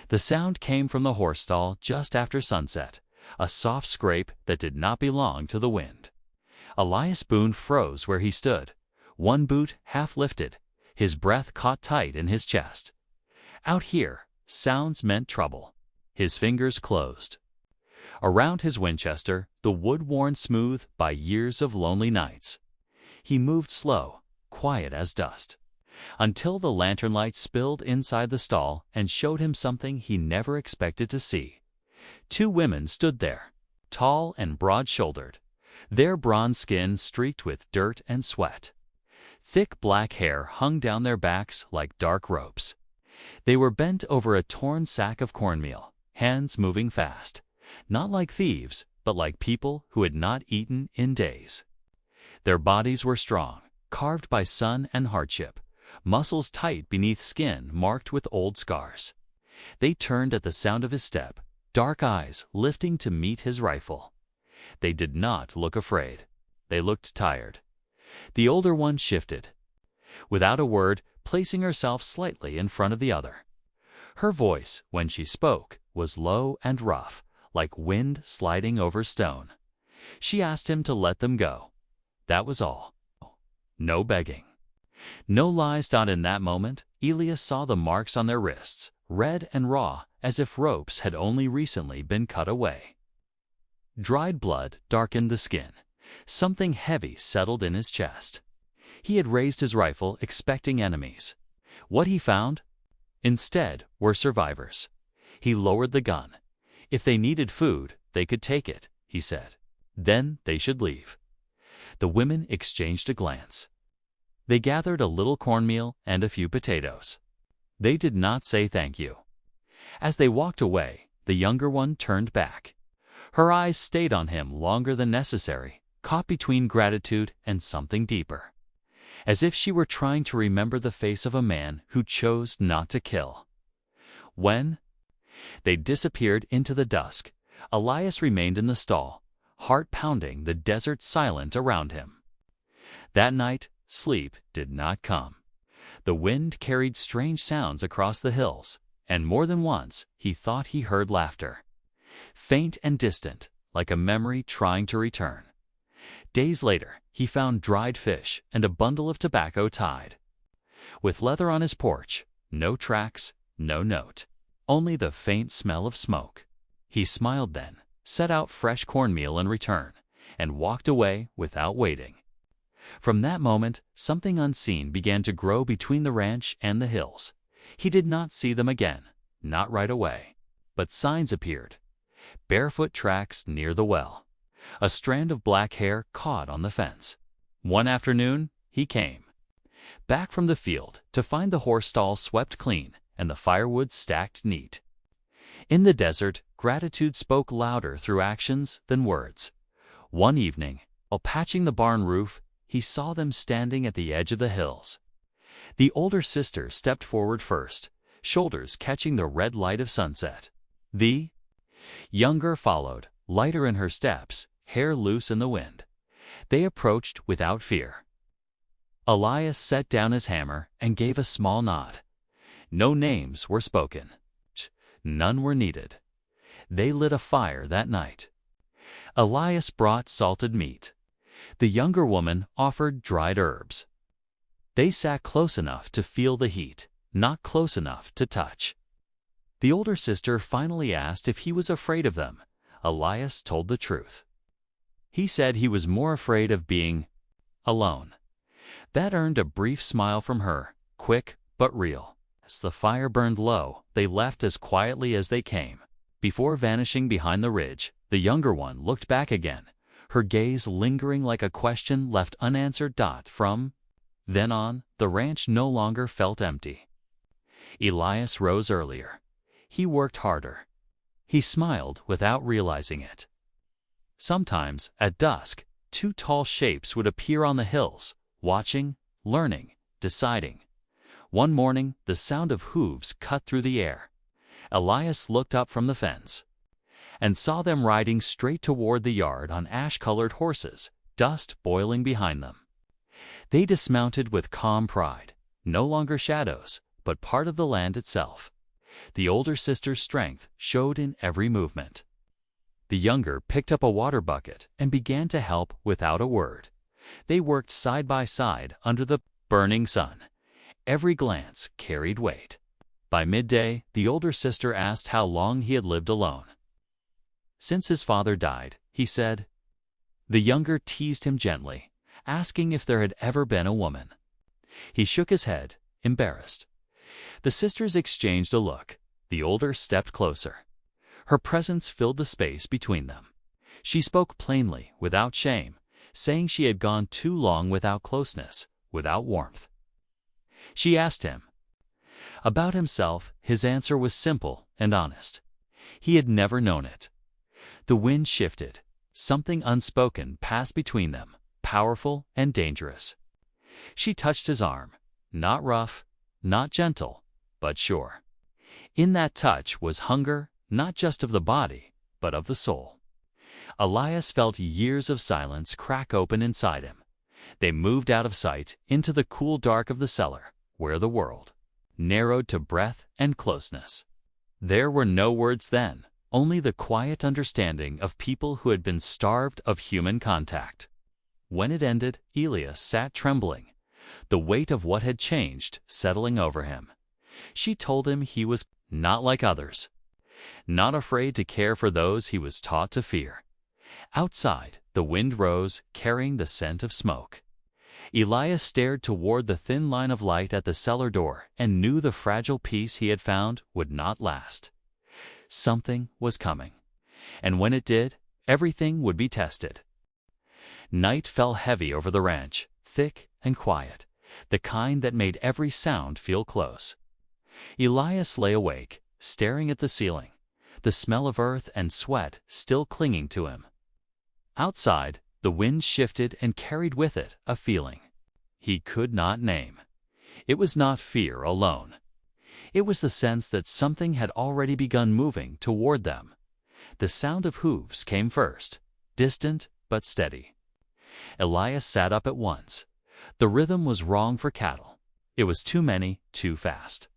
The sound came from the horse stall just after sunset, a soft scrape that did not belong to the wind. Elias Boone froze where he stood, one boot half lifted, his breath caught tight in his chest. Out here, sounds meant trouble. His fingers closed. Around his Winchester, the wood worn smooth by years of lonely nights. He moved slow, quiet as dust, until the lantern light spilled inside the stall and showed him something he never expected to see. Two women stood there, tall and broad-shouldered, their bronze skin streaked with dirt and sweat. Thick black hair hung down their backs like dark ropes. They were bent over a torn sack of cornmeal, hands moving fast, not like thieves, but like people who had not eaten in days. Their bodies were strong, carved by sun and hardship, muscles tight beneath skin marked with old scars. They turned at the sound of his step, dark eyes lifting to meet his rifle. They did not look afraid. They looked tired. The older one shifted, without a word, placing herself slightly in front of the other. Her voice, when she spoke, was low and rough, like wind sliding over stone. She asked him to let them go. That was all. No begging. No lies. In that moment, Elias saw the marks on their wrists, red and raw, as if ropes had only recently been cut away. Dried blood darkened the skin. Something heavy settled in his chest. He had raised his rifle expecting enemies. What he found, instead, were survivors. He lowered the gun. If they needed food, they could take it, he said. Then they should leave. The women exchanged a glance. They gathered a little cornmeal and a few potatoes. They did not say thank you. As they walked away, the younger one turned back. Her eyes stayed on him longer than necessary, caught between gratitude and something deeper, as if she were trying to remember the face of a man who chose not to kill. When they disappeared into the dusk, Elias remained in the stall, heart pounding, the desert silent around him. That night, sleep did not come. The wind carried strange sounds across the hills, and more than once he thought he heard laughter, faint and distant, like a memory trying to return. Days later, he found dried fish and a bundle of tobacco tied. With leather on his porch, no tracks, no note, only the faint smell of smoke. He smiled then, set out fresh cornmeal in return, and walked away without waiting. From that moment, something unseen began to grow between the ranch and the hills. He did not see them again, not right away, but signs appeared. Barefoot tracks near the well. A strand of black hair caught on the fence. One afternoon, he came back from the field to find the horse stall swept clean and the firewood stacked neat. In the desert, gratitude spoke louder through actions than words. One evening, while patching the barn roof, he saw them standing at the edge of the hills. The older sister stepped forward first, shoulders catching the red light of sunset. The younger followed, lighter in her steps, hair loose in the wind. They approached without fear. Elias set down his hammer and gave a small nod. No names were spoken. None were needed. They lit a fire that night. Elias brought salted meat. The younger woman offered dried herbs. They sat close enough to feel the heat, not close enough to touch. The older sister finally asked if he was afraid of them. Elias told the truth. He said he was more afraid of being alone. That earned a brief smile from her, quick but real. As the fire burned low, they left as quietly as they came. Before vanishing behind the ridge, the younger one looked back again, her gaze lingering like a question left unanswered. From then on, the ranch no longer felt empty. Elias rose earlier. He worked harder. He smiled without realizing it. Sometimes, at dusk, two tall shapes would appear on the hills, watching, learning, deciding. One morning, the sound of hooves cut through the air. Elias looked up from the fence and saw them riding straight toward the yard on ash-colored horses, dust boiling behind them. They dismounted with calm pride, no longer shadows, but part of the land itself. The older sister's strength showed in every movement. The younger picked up a water bucket and began to help without a word. They worked side by side under the burning sun. Every glance carried weight. By midday, the older sister asked how long he had lived alone. Since his father died, he said. The younger teased him gently, asking if there had ever been a woman. He shook his head, embarrassed. The sisters exchanged a look. The older stepped closer. Her presence filled the space between them. She spoke plainly, without shame, saying she had gone too long without closeness, without warmth. She asked him about himself. His answer was simple and honest. He had never known it. The wind shifted. Something unspoken passed between them, powerful and dangerous. She touched his arm, not rough, not gentle, but sure. In that touch was hunger, not just of the body, but of the soul. Elias felt years of silence crack open inside him. They moved out of sight into the cool dark of the cellar, where the world narrowed to breath and closeness. There were no words then, only the quiet understanding of people who had been starved of human contact. When it ended, Elias sat trembling, the weight of what had changed settling over him. She told him he was not like others, not afraid to care for those he was taught to fear. Outside, the wind rose, carrying the scent of smoke. Elias stared toward the thin line of light at the cellar door and knew the fragile peace he had found would not last. Something was coming, and when it did, everything would be tested. Night fell heavy over the ranch, thick and quiet, the kind that made every sound feel close. Elias lay awake, staring at the ceiling, the smell of earth and sweat still clinging to him. Outside, the wind shifted and carried with it a feeling he could not name. It was not fear alone. It was the sense that something had already begun moving toward them. The sound of hooves came first, distant but steady. Elias sat up at once. The rhythm was wrong for cattle. It was too many, too fast.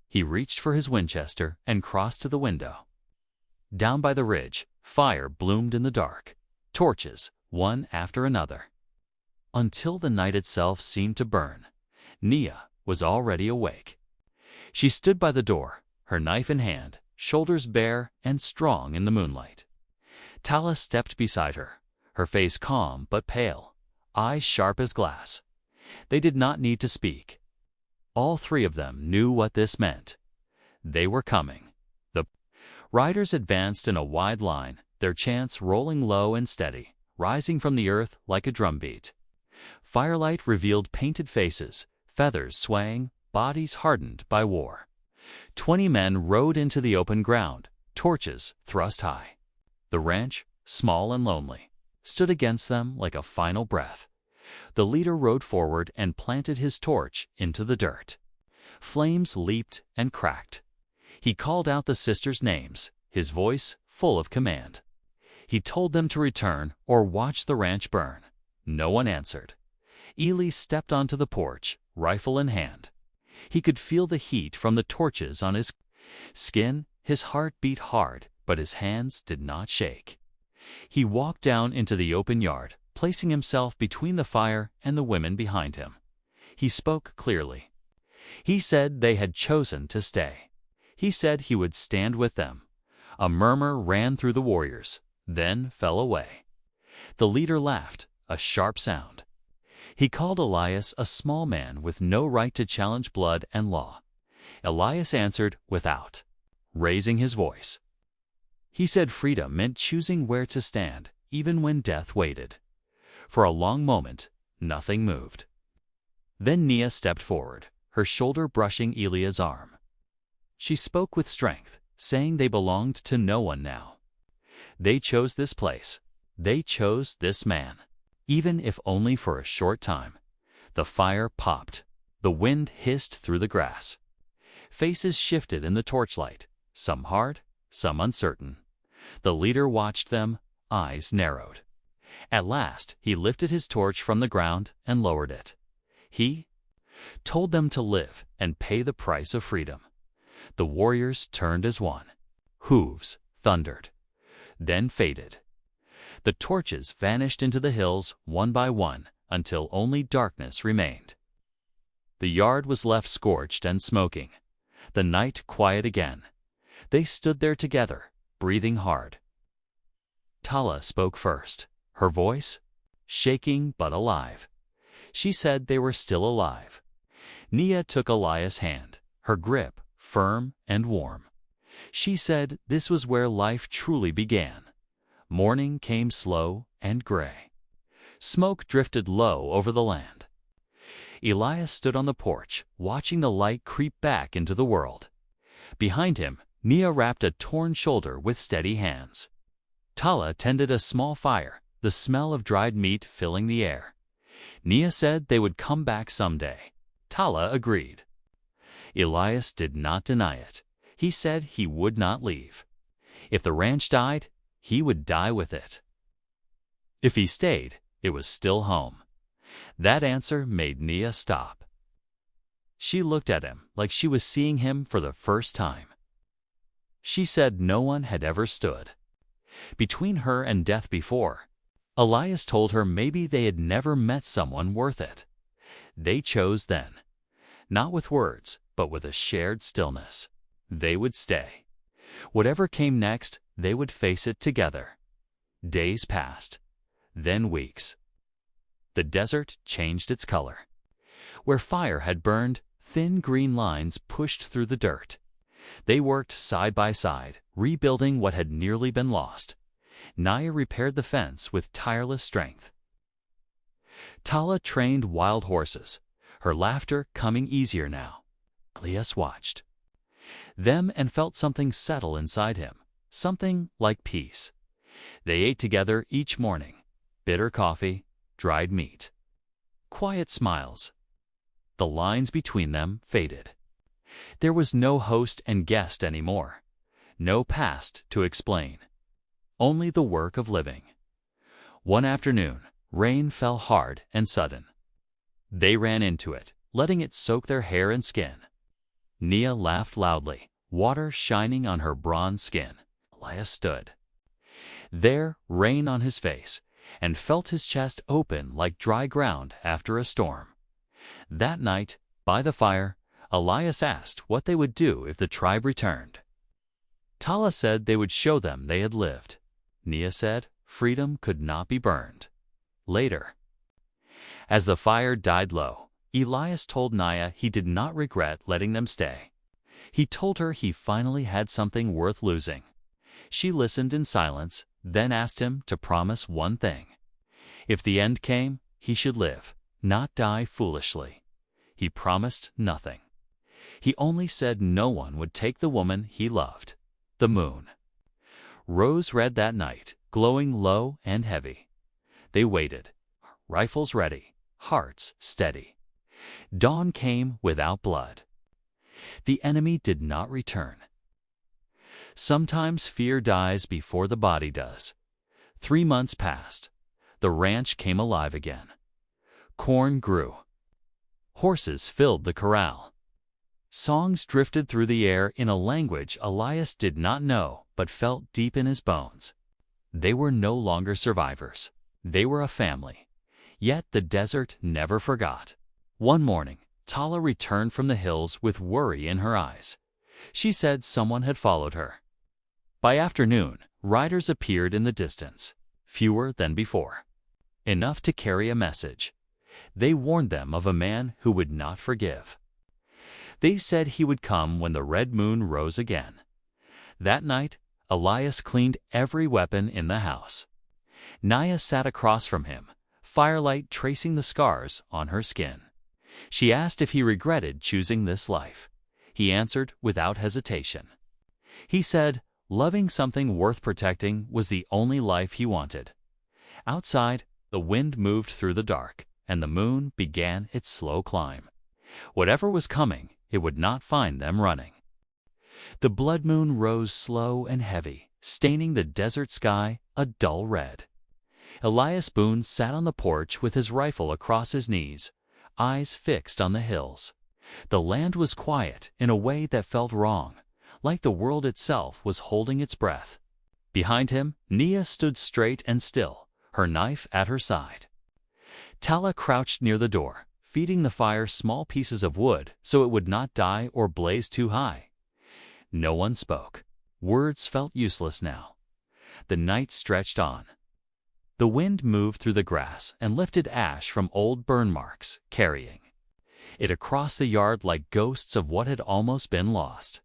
He reached for his Winchester and crossed to the window. Down by the ridge, fire bloomed in the dark. Torches, one after another. Until the night itself seemed to burn. Nia was already awake. She stood by the door, her knife in hand, shoulders bare and strong in the moonlight. Tala stepped beside her, her face calm but pale, eyes sharp as glass. They did not need to speak. All three of them knew what this meant. They were coming. The riders advanced in a wide line, their chants rolling low and steady, rising from the earth like a drumbeat. Firelight revealed painted faces, feathers swaying, bodies hardened by war. 20 men rode into the open ground, torches thrust high. The ranch, small and lonely, stood against them like a final breath. The leader rode forward and planted his torch into the dirt. Flames leaped and cracked. He called out the sisters' names, his voice full of command. He told them to return or watch the ranch burn. No one answered. Eli stepped onto the porch, rifle in hand. He could feel the heat from the torches on his skin. His heart beat hard, but his hands did not shake. He walked down into the open yard, placing himself between the fire and the women behind him. He spoke clearly. He said they had chosen to stay. He said he would stand with them. A murmur ran through the warriors, then fell away. The leader laughed, a sharp sound. He called Elias a small man with no right to challenge blood and law. Elias answered without raising his voice. He said freedom meant choosing where to stand, even when death waited. For a long moment, nothing moved. Then Nia stepped forward, her shoulder brushing Elia's arm. She spoke with strength, saying they belonged to no one now. They chose this place. They chose this man. Even if only for a short time. The fire popped. The wind hissed through the grass. Faces shifted in the torchlight, some hard, some uncertain. The leader watched them, eyes narrowed. At last, he lifted his torch from the ground and lowered it. He told them to live and pay the price of freedom. The warriors turned as one. Hooves thundered, then faded. The torches vanished into the hills one by one until only darkness remained. The yard was left scorched and smoking. The night quiet again. They stood there together, breathing hard. Tala spoke first, her voice shaking but alive. She said they were still alive. Nia took Elias' hand, her grip firm and warm. She said this was where life truly began. Morning came slow and gray. Smoke drifted low over the land. Elias stood on the porch, watching the light creep back into the world. Behind him, Nia wrapped a torn shoulder with steady hands. Tala tended a small fire, the smell of dried meat filling the air. Nia said they would come back someday. Tala agreed. Elias did not deny it. He said he would not leave. If the ranch died, he would die with it. If he stayed, it was still home. That answer made Nia stop. She looked at him like she was seeing him for the first time. She said no one had ever stood between her and death before. Elias told her maybe they had never met someone worth it. They chose then, not with words, but with a shared stillness. They would stay. Whatever came next, they would face it together. Days passed, then weeks. The desert changed its color. Where fire had burned, thin green lines pushed through the dirt. They worked side by side, rebuilding what had nearly been lost. Nia repaired the fence with tireless strength. Tala trained wild horses, her laughter coming easier now. Elias watched them and felt something settle inside him, something like peace. They ate together each morning, bitter coffee, dried meat, quiet smiles. The lines between them faded. There was no host and guest anymore, no past to explain, only the work of living. One afternoon, rain fell hard and sudden. They ran into it, letting it soak their hair and skin. Nia laughed loudly, water shining on her bronze skin. Elias stood there, rain on his face, and felt his chest open like dry ground after a storm. That night, by the fire, Elias asked what they would do if the tribe returned. Tala said they would show them they had lived. Nia said freedom could not be burned. Later, as the fire died low, Elias told Nia he did not regret letting them stay. He told her he finally had something worth losing. She listened in silence, then asked him to promise one thing. If the end came, he should live, not die foolishly. He promised nothing. He only said no one would take the woman he loved, the moon. Rose red that night, glowing low and heavy. They waited, rifles ready, hearts steady. Dawn came without blood. The enemy did not return. Sometimes fear dies before the body does. 3 months passed. The ranch came alive again. Corn grew. Horses filled the corral. Songs drifted through the air in a language Elias did not know but felt deep in his bones. They were no longer survivors. They were a family. Yet the desert never forgot. One morning, Tala returned from the hills with worry in her eyes. She said someone had followed her. By afternoon, riders appeared in the distance, fewer than before. Enough to carry a message. They warned them of a man who would not forgive. They said he would come when the red moon rose again. That night, Elias cleaned every weapon in the house. Nia sat across from him, firelight tracing the scars on her skin. She asked if he regretted choosing this life. He answered without hesitation. He said, loving something worth protecting was the only life he wanted. Outside, the wind moved through the dark, and the moon began its slow climb. Whatever was coming, it would not find them running. The blood moon rose slow and heavy, staining the desert sky a dull red. Elias Boone sat on the porch with his rifle across his knees, eyes fixed on the hills. The land was quiet in a way that felt wrong, like the world itself was holding its breath. Behind him, Nia stood straight and still, her knife at her side. Tala crouched near the door, feeding the fire small pieces of wood so it would not die or blaze too high. No one spoke. Words felt useless now. The night stretched on. The wind moved through the grass and lifted ash from old burn marks, carrying it across the yard like ghosts of what had almost been lost.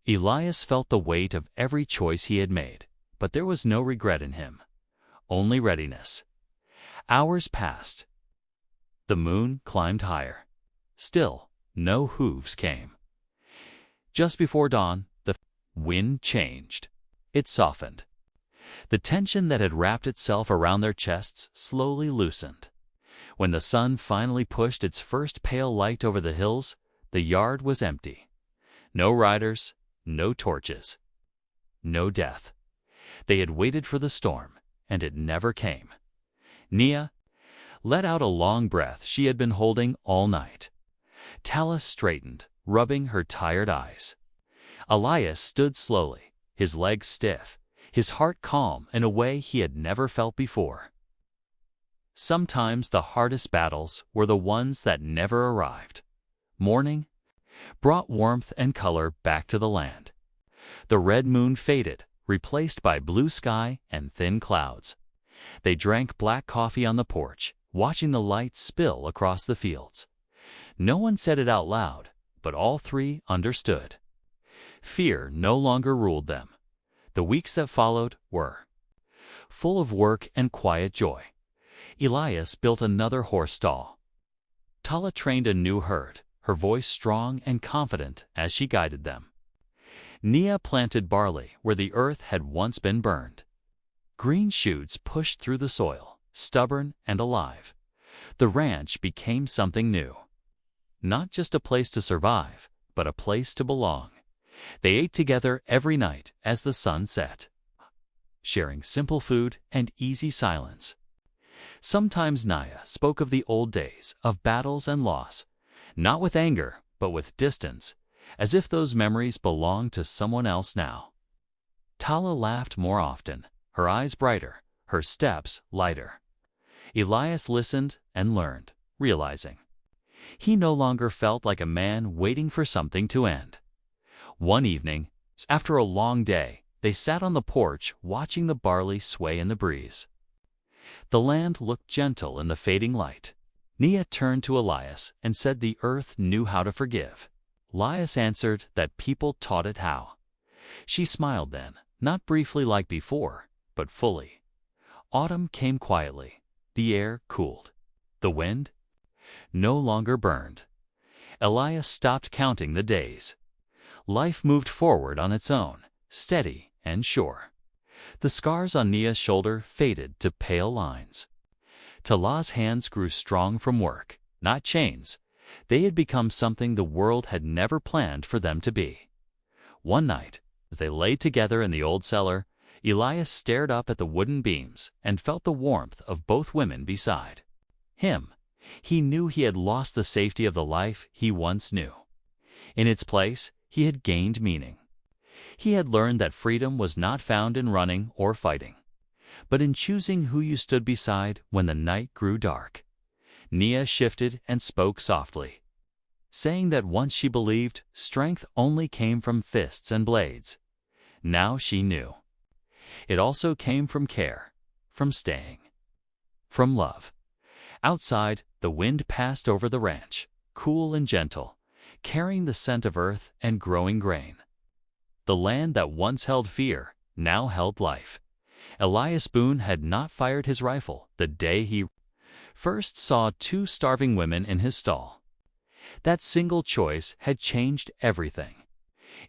Elias felt the weight of every choice he had made, but there was no regret in him, only readiness. Hours passed. The moon climbed higher. Still, no hooves came. Just before dawn, the wind changed. It softened. The tension that had wrapped itself around their chests slowly loosened. When the sun finally pushed its first pale light over the hills, the yard was empty. No riders, no torches, no death. They had waited for the storm, and it never came. Nia let out a long breath she had been holding all night. Tala straightened, rubbing her tired eyes. Elias stood slowly, his legs stiff, his heart calm in a way he had never felt before. Sometimes the hardest battles were the ones that never arrived. Morning brought warmth and color back to the land. The red moon faded, replaced by blue sky and thin clouds. They drank black coffee on the porch, watching the light spill across the fields. No one said it out loud, but all three understood. Fear no longer ruled them. The weeks that followed were full of work and quiet joy. Elias built another horse stall. Tala trained a new herd, her voice strong and confident as she guided them. Nia planted barley where the earth had once been burned. Green shoots pushed through the soil, stubborn and alive. The ranch became something new. Not just a place to survive, but a place to belong. They ate together every night as the sun set, sharing simple food and easy silence. Sometimes Nia spoke of the old days, of battles and loss, not with anger, but with distance, as if those memories belonged to someone else now. Tala laughed more often, her eyes brighter, her steps lighter. Elias listened and learned, realizing he no longer felt like a man waiting for something to end. One evening, after a long day, they sat on the porch watching the barley sway in the breeze. The land looked gentle in the fading light. Nia turned to Elias and said the earth knew how to forgive. Elias answered that people taught it how. She smiled then, not briefly like before, but fully. Autumn came quietly. The air cooled. The wind no longer burned. Elias stopped counting the days. Life moved forward on its own, steady and sure. The scars on Nia's shoulder faded to pale lines. Tala's hands grew strong from work, not chains. They had become something the world had never planned for them to be. One night, as they lay together in the old cellar, Elias stared up at the wooden beams and felt the warmth of both women beside him. He knew he had lost the safety of the life he once knew. In its place, he had gained meaning. He had learned that freedom was not found in running or fighting, but in choosing who you stood beside when the night grew dark. Nia shifted and spoke softly, saying that once she believed strength only came from fists and blades. Now she knew. It also came from care, from staying, from love. Outside, the wind passed over the ranch, cool and gentle, carrying the scent of earth and growing grain. The land that once held fear now held life. Elias Boone had not fired his rifle the day he first saw two starving women in his stall. That single choice had changed everything.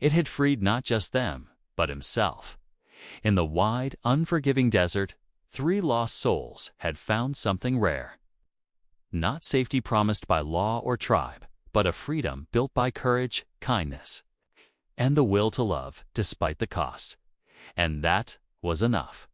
It had freed not just them, but himself. In the wide, unforgiving desert, 3 lost souls had found something rare. Not safety promised by law or tribe, but a freedom built by courage, kindness, and the will to love despite the cost. And that was enough.